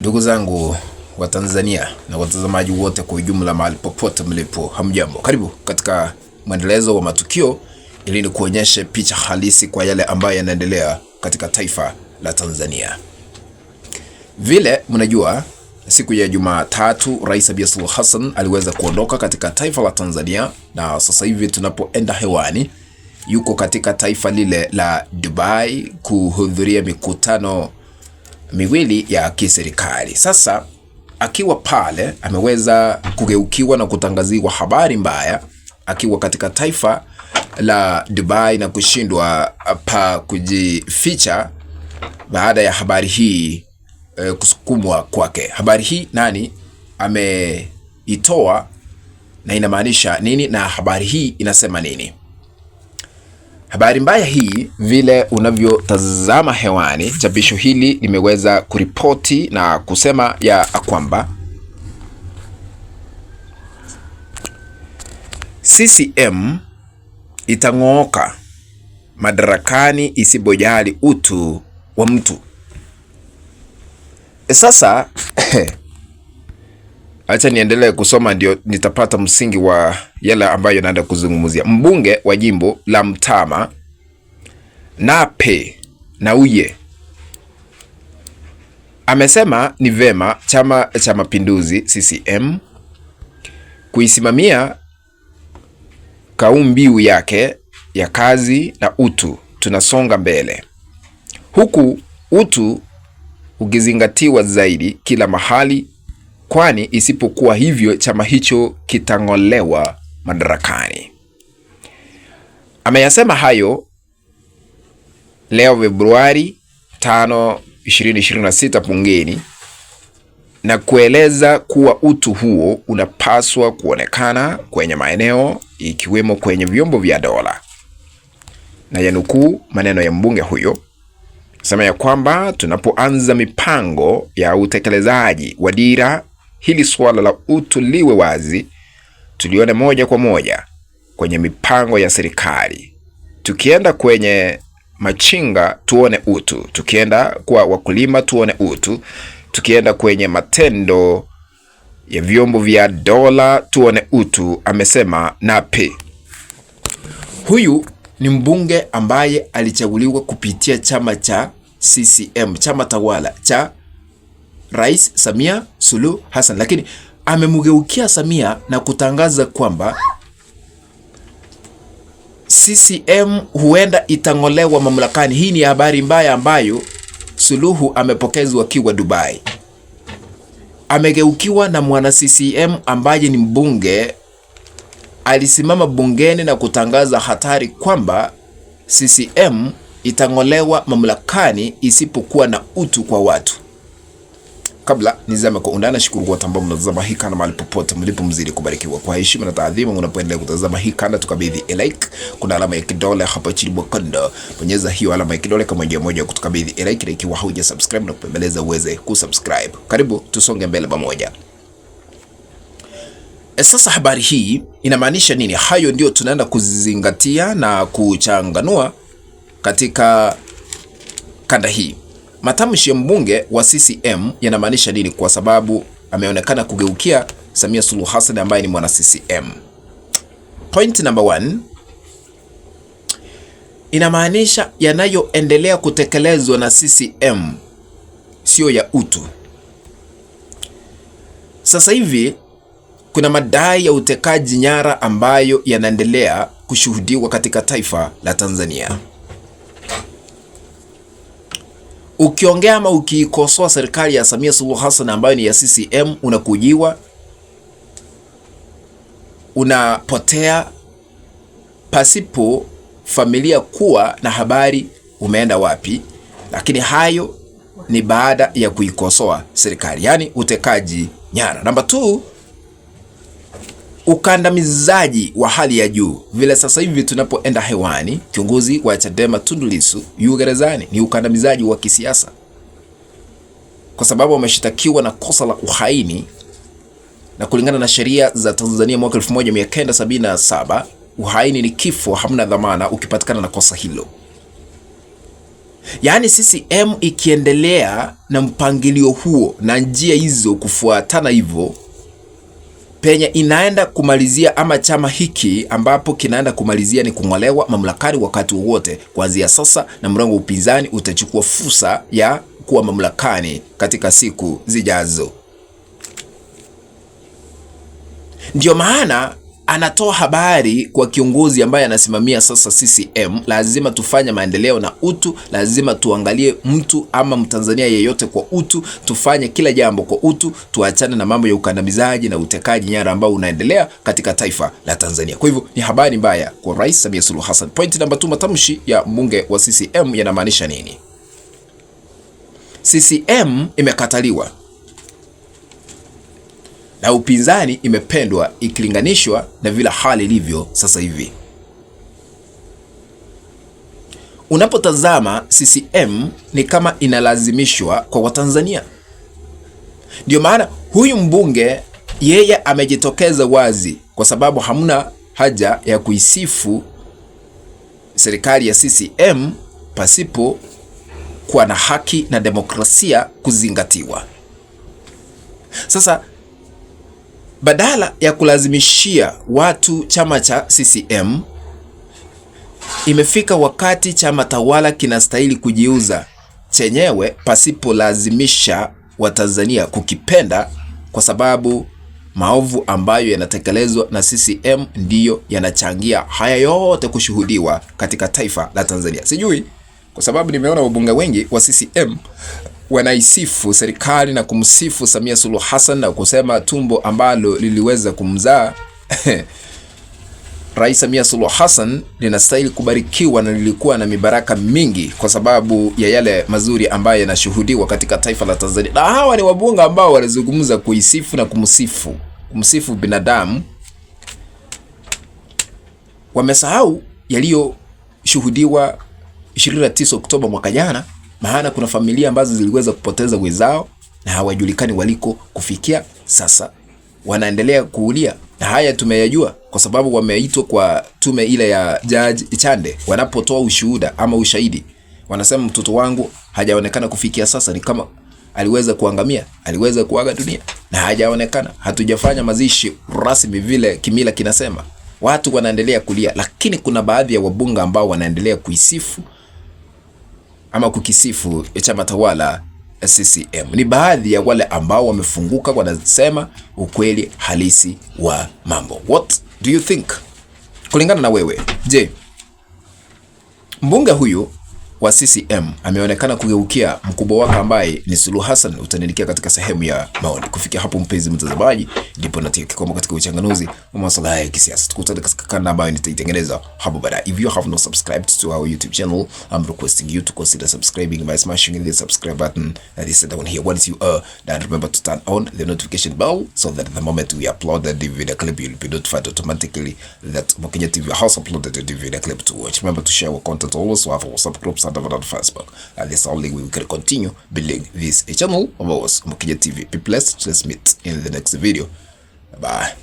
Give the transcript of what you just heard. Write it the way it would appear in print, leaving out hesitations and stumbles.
Ndugu zangu wa Tanzania na watazamaji wote kwa ujumla mahali popote mlipo, hamjambo. Karibu katika mwendelezo wa matukio ili ni kuonyeshe picha halisi kwa yale ambayo yanaendelea katika taifa la Tanzania. Vile mnajua, siku ya Jumatatu Rais Samia Suluhu Hassan aliweza kuondoka katika taifa la Tanzania, na sasa hivi tunapoenda hewani yuko katika taifa lile la Dubai kuhudhuria mikutano miwili ya kiserikali. Sasa akiwa pale ameweza kugeukiwa na kutangaziwa habari mbaya akiwa katika taifa la Dubai na kushindwa pa kujificha baada ya habari hii kusukumwa kwake. Habari hii nani ameitoa na inamaanisha nini, na habari hii inasema nini? Habari mbaya hii, vile unavyotazama hewani, chapisho hili limeweza kuripoti na kusema ya kwamba CCM itang'ooka madarakani isipojali utu wa mtu. Sasa acha niendelee kusoma ndio nitapata msingi wa yale ambayo naenda kuzungumzia. Mbunge wa jimbo la Mtama Nape Nnauye amesema ni vema Chama cha Mapinduzi CCM kuisimamia kauli mbiu yake ya kazi na utu, tunasonga mbele, huku utu ukizingatiwa zaidi kila mahali, kwani isipokuwa hivyo chama hicho kitang'olewa madarakani. Ameyasema hayo leo Februari 5, 2026 bungeni, na kueleza kuwa utu huo unapaswa kuonekana kwenye maeneo ikiwemo kwenye vyombo vya dola. Na yanukuu maneno ya mbunge huyo, sema ya kwamba tunapoanza mipango ya utekelezaji wa dira, hili swala la utu liwe wazi, tulione moja kwa moja kwenye mipango ya serikali. Tukienda kwenye machinga tuone utu, tukienda kwa wakulima tuone utu, tukienda kwenye matendo ya vyombo vya dola tuone utu, amesema Nape. Huyu ni mbunge ambaye alichaguliwa kupitia chama cha CCM, chama tawala cha Rais Samia Suluhu Hassan, lakini amemgeukia Samia na kutangaza kwamba CCM huenda itang'olewa mamlakani. Hii ni habari mbaya ambayo Suluhu amepokezwa akiwa Dubai. Amegeukiwa na mwana CCM ambaye ni mbunge, alisimama bungeni na kutangaza hatari kwamba CCM itang'olewa mamlakani isipokuwa na utu kwa watu. Kabla nizame kwa undani, shukuru kwa tambao mnatazama hii kana mahali popote mlipo, mzidi kubarikiwa. Kwa heshima na taadhima unapoendelea kutazama hii kana, tukabidhi like, kuna alama ya kidole hapa chini mkondo, bonyeza hiyo alama ya kidole kama njia moja kutukabidhi like, na ikiwa hauja subscribe na kupembeleza uweze kusubscribe. Karibu tusonge mbele pamoja. Sasa habari hii inamaanisha nini? Hayo ndio tunaenda kuzingatia na kuchanganua katika kanda hii. Matamshi ya mbunge wa CCM yanamaanisha nini? Kwa sababu ameonekana kugeukia Samia Suluhu Hassan ambaye ni mwana CCM. Point number 1, inamaanisha yanayoendelea kutekelezwa na CCM sio ya utu. Sasa hivi kuna madai ya utekaji nyara ambayo yanaendelea kushuhudiwa katika taifa la Tanzania. Ukiongea ama ukiikosoa serikali ya Samia Suluhu Hassan ambayo ni ya CCM, unakujiwa, unapotea pasipo familia kuwa na habari umeenda wapi. Lakini hayo ni baada ya kuikosoa serikali, yani utekaji nyara. Namba 2, ukandamizaji wa hali ya juu. Vile sasa hivi tunapoenda hewani, kiongozi wa Chadema Tundu Lissu yu gerezani. Ni ukandamizaji wa kisiasa, kwa sababu ameshitakiwa na kosa la uhaini, na kulingana na sheria za Tanzania mwaka 1977 uhaini ni kifo, hamna dhamana ukipatikana na kosa hilo. Yaani CCM ikiendelea na mpangilio huo na njia hizo kufuatana hivyo, penye inaenda kumalizia, ama chama hiki ambapo kinaenda kumalizia ni kung'olewa mamlakani wakati wowote kuanzia sasa, na mrengo wa upinzani utachukua fursa ya kuwa mamlakani katika siku zijazo. Ndio maana anatoa habari kwa kiongozi ambaye anasimamia sasa CCM, lazima tufanye maendeleo na utu, lazima tuangalie mtu ama Mtanzania yeyote kwa utu, tufanye kila jambo kwa utu, tuachane na mambo ya ukandamizaji na utekaji nyara ambao unaendelea katika taifa la Tanzania. Kwa hivyo ni habari mbaya kwa Rais Samia Suluhu Hassan. Point namba 2, matamshi ya mbunge wa CCM yanamaanisha nini? CCM imekataliwa na upinzani imependwa ikilinganishwa na vile hali ilivyo sasa hivi. Unapotazama CCM ni kama inalazimishwa kwa Watanzania. Ndio maana huyu mbunge yeye amejitokeza wazi, kwa sababu hamna haja ya kuisifu serikali ya CCM pasipo kuwa na haki na demokrasia kuzingatiwa. Sasa badala ya kulazimishia watu chama cha CCM, imefika wakati chama tawala kinastahili kujiuza chenyewe pasipo lazimisha Watanzania kukipenda, kwa sababu maovu ambayo yanatekelezwa na CCM ndiyo yanachangia haya yote kushuhudiwa katika taifa la Tanzania. Sijui, kwa sababu nimeona wabunge wengi wa CCM wanaisifu serikali na kumsifu Samia Suluhu Hassan na kusema tumbo ambalo liliweza kumzaa Rais Samia Suluhu Hassan linastahili kubarikiwa na lilikuwa na mibaraka mingi kwa sababu ya yale mazuri ambayo yanashuhudiwa katika taifa la Tanzania. Na hawa ni wabunge ambao walizungumza kuisifu na kumsifu binadamu. Wamesahau yaliyoshuhudiwa 29 Oktoba mwaka jana. Maana kuna familia ambazo ziliweza kupoteza wenzao na hawajulikani waliko kufikia sasa, wanaendelea kuulia. Na haya tumeyajua kwa sababu wameitwa kwa tume ile ya Judge Chande. Wanapotoa ushuhuda ama ushahidi, wanasema mtoto wangu hajaonekana kufikia sasa, ni kama aliweza kuangamia, aliweza kuaga dunia na hajaonekana. Hatujafanya mazishi rasmi vile kimila kinasema. Watu wanaendelea kulia, lakini kuna baadhi ya wabunge ambao wanaendelea kuisifu ama kukisifu chama tawala CCM. Ni baadhi ya wale ambao wamefunguka, wanasema ukweli halisi wa mambo. What do you think? Kulingana na wewe, je, mbunge huyu wa CCM ameonekana kugeukia mkubwa wake ambaye ni Suluhu Hassan? Utaniandikia katika sehemu ya maoni. Kufikia hapo, mpenzi mtazamaji, ndipo natia kikomo katika uchanganuzi wa masuala ya kisiasa. Tukutane katika kanda ambayo nitaitengeneza hapo baadaye. If you have not subscribed to our YouTube channel, I'm requesting you to consider subscribing by smashing the subscribe button that is down here. Once you are done, remember to turn on the notification bell so that the moment we upload the video clip, you'll be notified automatically that Mokenya TV has uploaded the video clip to watch. Remember to share our content always. We have our WhatsApp groups and on Facebook, and this only we can continue building this channel of ours, Mokenya TV. Be blessed. Let's meet in the next video. Bye.